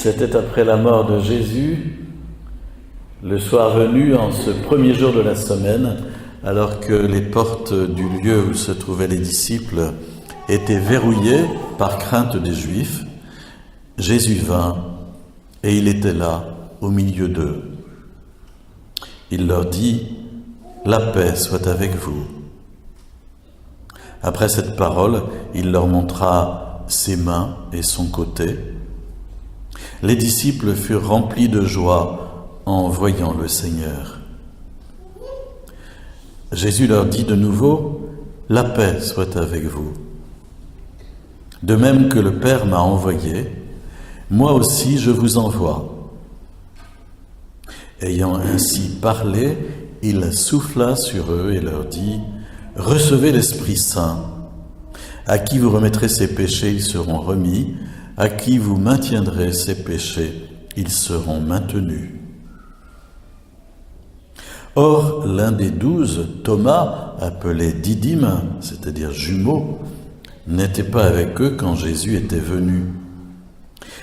C'était après la mort de Jésus, le soir venu, en ce premier jour de la semaine, alors que les portes du lieu où se trouvaient les disciples étaient verrouillées par crainte des Juifs, Jésus vint et il était là, au milieu d'eux. Il leur dit : « La paix soit avec vous. » Après cette parole, il leur montra ses mains et son côté. Les disciples furent remplis de joie en voyant le Seigneur. Jésus leur dit de nouveau : « La paix soit avec vous. De même que le Père m'a envoyé, moi aussi je vous envoie. » Ayant ainsi parlé, il souffla sur eux et leur dit : « Recevez l'Esprit Saint. À qui vous remettrez ses péchés, ils seront remis. À qui vous maintiendrez ses péchés, ils seront maintenus. » Or, l'un des 12, Thomas, appelé Didyme, c'est-à-dire jumeau, n'était pas avec eux quand Jésus était venu.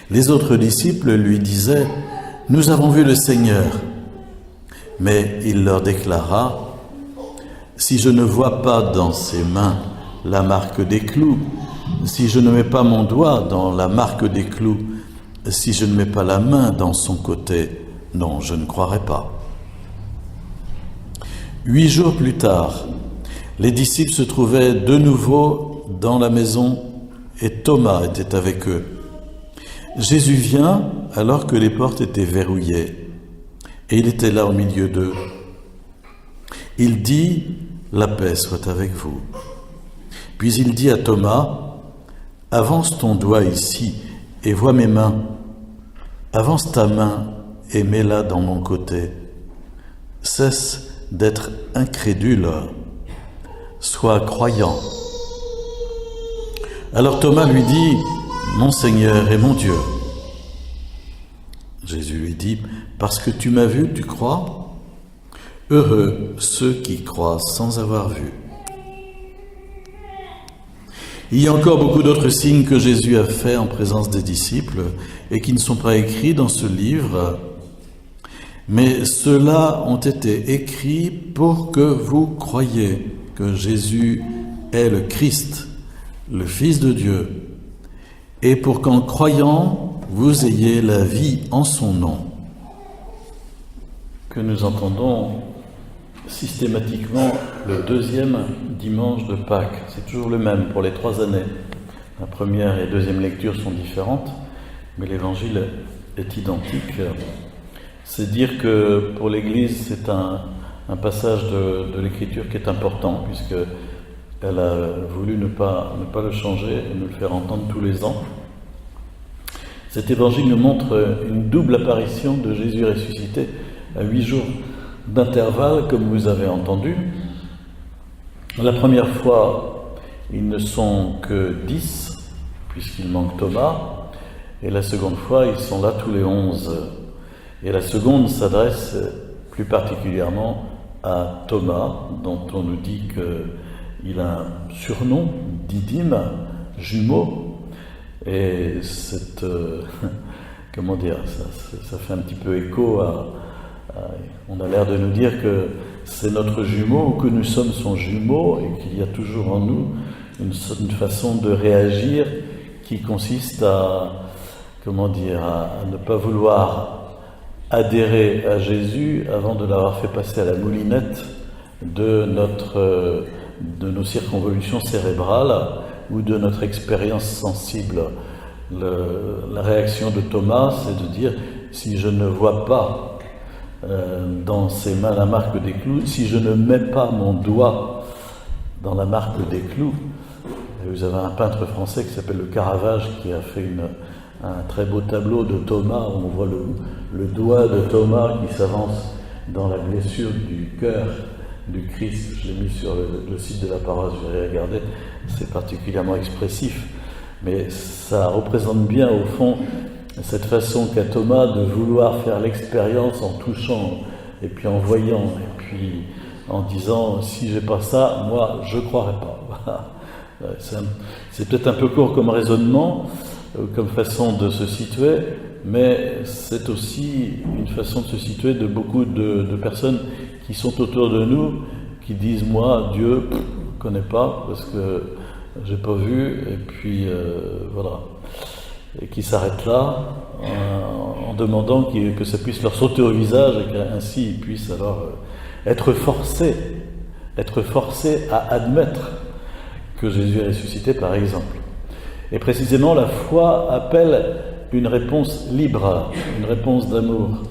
Les autres disciples lui disaient : « Nous avons vu le Seigneur. » Mais il leur déclara : « Si je ne vois pas dans ses mains la marque des clous, si je ne mets pas mon doigt dans la marque des clous, si je ne mets pas la main dans son côté, non, je ne croirai pas. » 8 jours plus tard, les disciples se trouvaient de nouveau dans la maison et Thomas était avec eux. Jésus vient alors que les portes étaient verrouillées et il était là au milieu d'eux. Il dit : « La paix soit avec vous. » Puis il dit à Thomas : « Avance ton doigt ici et vois mes mains. Avance ta main et mets-la dans mon côté. Cesse d'être incrédule, sois croyant. » Alors Thomas lui dit : « Mon Seigneur et mon Dieu. » Jésus lui dit : « Parce que tu m'as vu, tu crois ? Heureux ceux qui croient sans avoir vu. » Il y a encore beaucoup d'autres signes que Jésus a faits en présence des disciples et qui ne sont pas écrits dans ce livre, mais ceux-là ont été écrits pour que vous croyiez que Jésus est le Christ, le Fils de Dieu, et pour qu'en croyant, vous ayez la vie en son nom. Que nous entendons systématiquement le deuxième dimanche de Pâques. C'est toujours le même pour les 3 années. La première et deuxième lecture sont différentes, mais l'évangile est identique. C'est dire que pour l'Église, c'est un passage de l'Écriture qui est important, puisqu'elle a voulu ne pas le changer et nous le faire entendre tous les ans. Cet évangile nous montre une double apparition de Jésus ressuscité à 8 jours d'intervalle, comme vous avez entendu. La première fois, ils ne sont que 10, puisqu'il manque Thomas, et la seconde fois, ils sont là tous les 11. Et la seconde s'adresse plus particulièrement à Thomas, dont on nous dit qu'il a un surnom, Didyme, jumeau, et comment dire, ça fait un petit peu écho on a l'air de nous dire que c'est notre jumeau, ou que nous sommes son jumeau, et qu'il y a toujours en nous une façon de réagir qui consiste à ne pas vouloir adhérer à Jésus avant de l'avoir fait passer à la moulinette de nos circonvolutions cérébrales ou de notre expérience sensible. La réaction de Thomas, c'est de dire : si je ne vois pas dans ses mains la marque des clous, si je ne mets pas mon doigt dans la marque des clous. Et vous avez un peintre français qui s'appelle le Caravage qui a fait un très beau tableau de Thomas où on voit le doigt de Thomas qui s'avance dans la blessure du cœur du Christ. Je l'ai mis sur le site de la paroisse, je vais regarder, c'est particulièrement expressif. Mais ça représente bien au fond cette façon qu'a Thomas de vouloir faire l'expérience en touchant et puis en voyant et puis en disant : si j'ai pas ça, moi je croirais pas. C'est peut-être un peu court comme raisonnement, comme façon de se situer, mais c'est aussi une façon de se situer de beaucoup de personnes qui sont autour de nous, qui disent « moi, Dieu, je ne connais pas, parce que j'ai pas vu », et puis voilà, et qui s'arrêtent là en demandant que ça puisse leur sauter au visage et qu'ainsi ils puissent alors être forcés à admettre que Jésus est ressuscité, par exemple. Et précisément, la foi appelle une réponse libre, une réponse d'amour.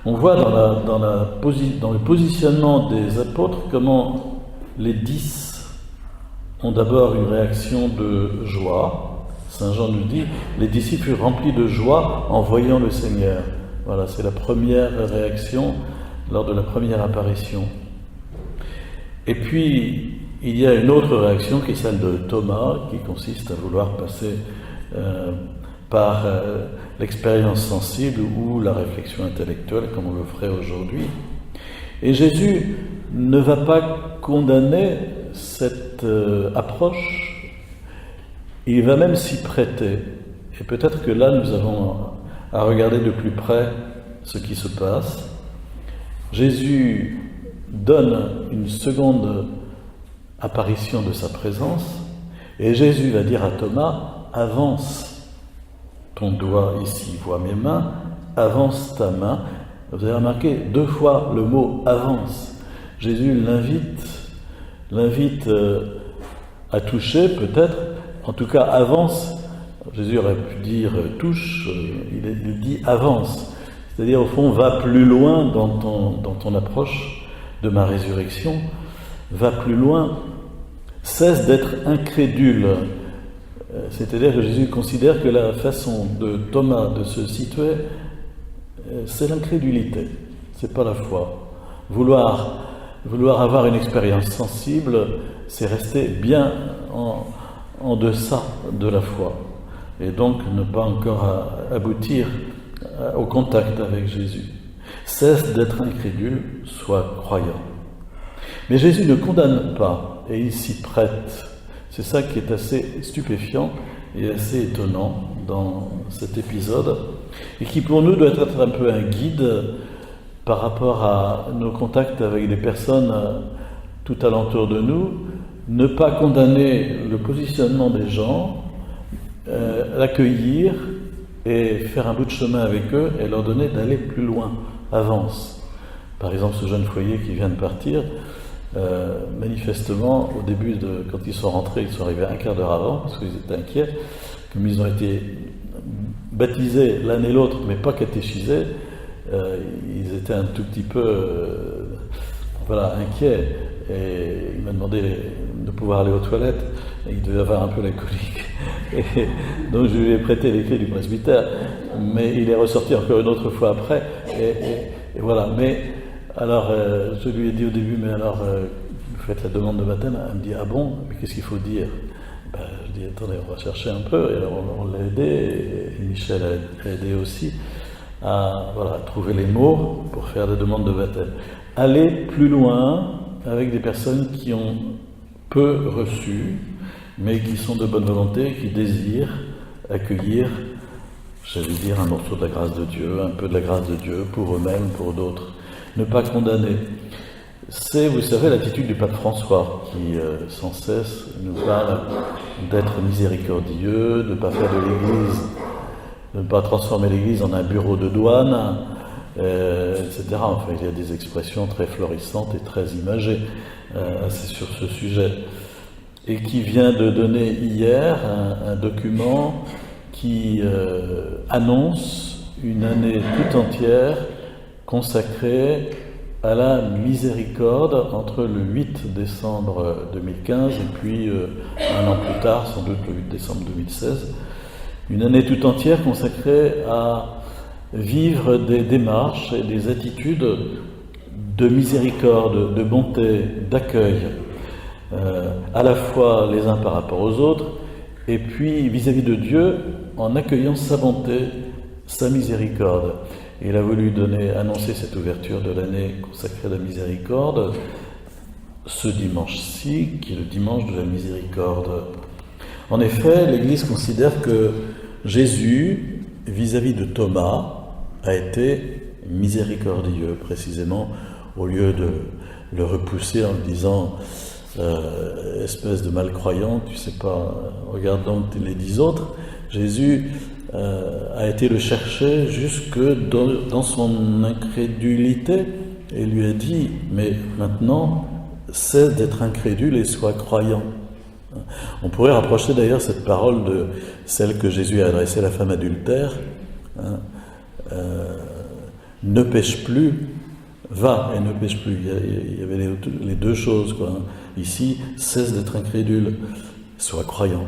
On voit dans le positionnement des apôtres comment les 10 ont d'abord une réaction de joie. Saint Jean nous dit, les disciples furent remplis de joie en voyant le Seigneur. Voilà, c'est la première réaction lors de la première apparition. Et puis, il y a une autre réaction qui est celle de Thomas, qui consiste à vouloir passer par l'expérience sensible ou la réflexion intellectuelle, comme on le ferait aujourd'hui. Et Jésus ne va pas condamner cette approche, il va même s'y prêter. Et peut-être que là, nous avons à regarder de plus près ce qui se passe. Jésus donne une seconde apparition de sa présence, et Jésus va dire à Thomas, avance ton doigt ici, vois mes mains, avance ta main. Vous avez remarqué 2 fois le mot avance. Jésus l'invite à toucher peut-être, en tout cas avance. Jésus aurait pu dire touche, il dit avance. C'est-à-dire au fond, va plus loin dans ton approche de ma résurrection, va plus loin, cesse d'être incrédule. C'est-à-dire que Jésus considère que la façon de Thomas de se situer, c'est l'incrédulité, c'est pas la foi. Vouloir avoir une expérience sensible, c'est rester bien en deçà de la foi. Et donc ne pas encore aboutir au contact avec Jésus. Cesse d'être incrédule, sois croyant. Mais Jésus ne condamne pas, et il s'y prête. C'est ça qui est assez stupéfiant et assez étonnant dans cet épisode, et qui pour nous doit être un peu un guide par rapport à nos contacts avec des personnes tout alentour de nous, ne pas condamner le positionnement des gens, l'accueillir et faire un bout de chemin avec eux et leur donner d'aller plus loin, avance. Par exemple, ce jeune foyer qui vient de partir, manifestement, au début, quand ils sont rentrés, ils sont arrivés un quart d'heure avant, parce qu'ils étaient inquiets, comme ils ont été baptisés l'un et l'autre, mais pas catéchisés, ils étaient un tout petit peu inquiets, et il m'a demandé de pouvoir aller aux toilettes, et il devait avoir un peu la colique, et donc je lui ai prêté les clés du presbytère, mais il est ressorti encore une autre fois après, et voilà. Mais alors, je lui ai dit au début, mais alors, vous faites la demande de baptême? Elle me dit, ah bon, mais qu'est-ce qu'il faut dire? Je dis, attendez, on va chercher un peu, et alors on l'a aidé, et Michel a aidé aussi, à trouver les mots pour faire la demande de baptême. Aller plus loin avec des personnes qui ont peu reçu, mais qui sont de bonne volonté, qui désirent accueillir, j'allais dire, un morceau de la grâce de Dieu, un peu de la grâce de Dieu, pour eux-mêmes, pour d'autres. Ne pas condamner. C'est, vous savez, l'attitude du pape François, qui sans cesse nous parle d'être miséricordieux, de ne pas faire de l'Église, de ne pas transformer l'Église en un bureau de douane, etc. Enfin, il y a des expressions très florissantes et très imagées sur ce sujet. Et qui vient de donner hier un document qui annonce une année tout entière consacrée à la miséricorde entre le 8 décembre 2015 et puis un an plus tard, sans doute le 8 décembre 2016. Une année tout entière consacrée à vivre des démarches et des attitudes de miséricorde, de bonté, d'accueil, à la fois les uns par rapport aux autres, et puis vis-à-vis de Dieu, en accueillant sa bonté, sa miséricorde. Et il a voulu annoncer cette ouverture de l'année consacrée à la miséricorde ce dimanche-ci, qui est le dimanche de la miséricorde. En effet, l'Église considère que Jésus, vis-à-vis de Thomas, a été miséricordieux, précisément, au lieu de le repousser en lui disant espèce de malcroyant, tu sais pas, regarde donc les 10 autres. Jésus a été le chercher jusque dans son incrédulité et lui a dit, mais maintenant, cesse d'être incrédule et sois croyant. On pourrait rapprocher d'ailleurs cette parole de celle que Jésus a adressée à la femme adultère. Ne pêche plus, va et ne pêche plus. Il y avait les deux choses, quoi. Ici, cesse d'être incrédule, sois croyant.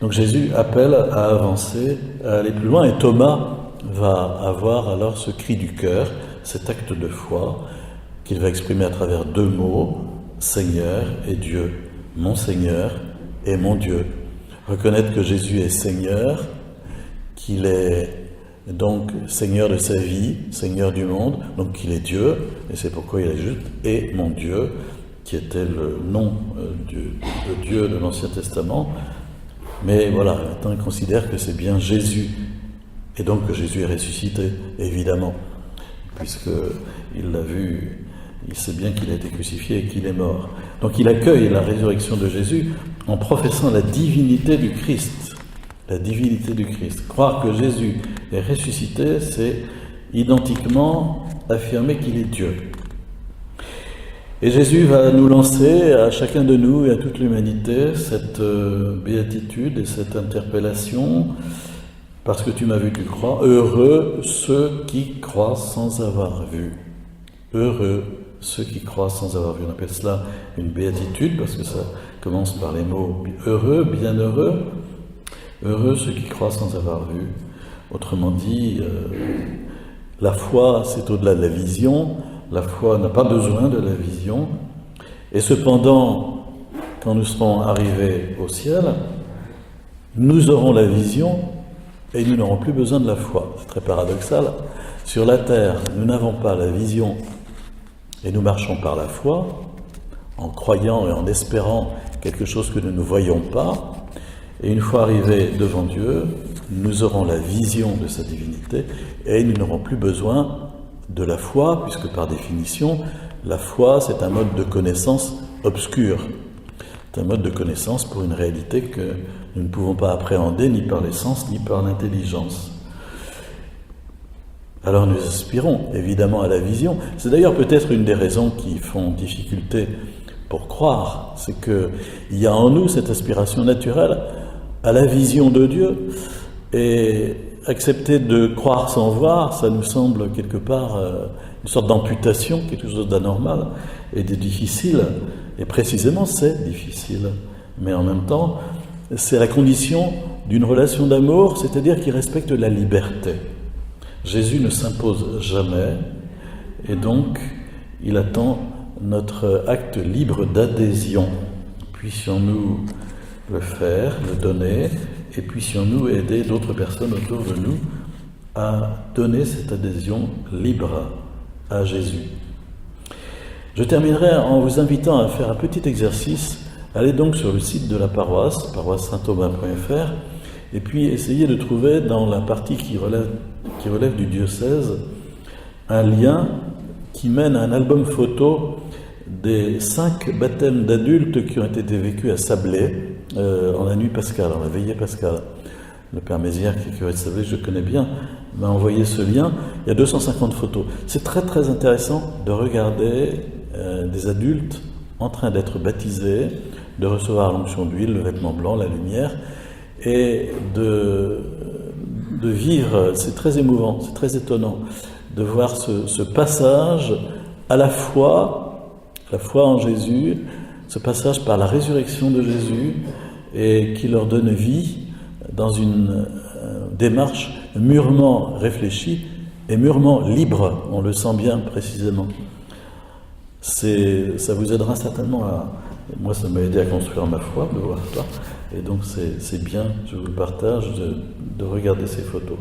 Donc Jésus appelle à avancer, à aller plus loin, et Thomas va avoir alors ce cri du cœur, cet acte de foi qu'il va exprimer à travers 2 mots, Seigneur et Dieu, mon Seigneur et mon Dieu. Reconnaître que Jésus est Seigneur, qu'il est donc Seigneur de sa vie, Seigneur du monde, donc qu'il est Dieu, et c'est pourquoi il ajoute « et mon Dieu », qui était le nom de Dieu de l'Ancien Testament. Mais voilà, maintenant il considère que c'est bien Jésus, et donc que Jésus est ressuscité, évidemment, puisqu'il l'a vu, il sait bien qu'il a été crucifié et qu'il est mort. Donc il accueille la résurrection de Jésus en professant la divinité du Christ. La divinité du Christ. Croire que Jésus est ressuscité, c'est identiquement affirmer qu'il est Dieu. Et Jésus va nous lancer, à chacun de nous et à toute l'humanité, cette béatitude et cette interpellation. Parce que tu m'as vu, tu crois. Heureux ceux qui croient sans avoir vu. Heureux ceux qui croient sans avoir vu. On appelle cela une béatitude parce que ça commence par les mots heureux, bienheureux. Heureux ceux qui croient sans avoir vu. Autrement dit, la foi, c'est au-delà de la vision. La foi n'a pas besoin de la vision. Et cependant, quand nous serons arrivés au ciel, nous aurons la vision et nous n'aurons plus besoin de la foi. C'est très paradoxal. Sur la terre, nous n'avons pas la vision et nous marchons par la foi, en croyant et en espérant quelque chose que nous ne voyons pas. Et une fois arrivés devant Dieu, nous aurons la vision de sa divinité et nous n'aurons plus besoin de la foi, puisque par définition, la foi, c'est un mode de connaissance obscur. C'est un mode de connaissance pour une réalité que nous ne pouvons pas appréhender ni par les sens, ni par l'intelligence. Alors nous aspirons évidemment à la vision. C'est d'ailleurs peut-être une des raisons qui font difficulté pour croire, c'est qu'il y a en nous cette aspiration naturelle à la vision de Dieu, et accepter de croire sans voir, ça nous semble quelque part une sorte d'amputation, quelque chose d'anormal et de difficile, et précisément c'est difficile, mais en même temps c'est la condition d'une relation d'amour, c'est-à-dire qui respecte la liberté. Jésus ne s'impose jamais, et donc il attend notre acte libre d'adhésion. Puissions-nous le faire, le donner, et puissions-nous aider d'autres personnes autour de nous à donner cette adhésion libre à Jésus. Je terminerai en vous invitant à faire un petit exercice. Allez donc sur le site de la paroisse, paroisse-saint-aubin.fr, et puis essayez de trouver dans la partie qui relève du diocèse un lien qui mène à un album photo des 5 baptêmes d'adultes qui ont été vécus à Sablé en la nuit pascale, en la veillée pascale. Le Père Mézières, qui est curé de Sablé, je connais bien, m'a envoyé ce lien. Il y a 250 photos. C'est très très intéressant de regarder des adultes en train d'être baptisés, de recevoir l'onction d'huile, le vêtement blanc, la lumière, et de vivre, c'est très émouvant, c'est très étonnant, de voir ce passage à la foi en Jésus, ce passage par la résurrection de Jésus, et qui leur donne vie dans une démarche mûrement réfléchie et mûrement libre, on le sent bien précisément. Ça vous aidera certainement moi ça m'a aidé à construire ma foi, de voir ça, et donc c'est bien, je vous le partage, de regarder ces photos.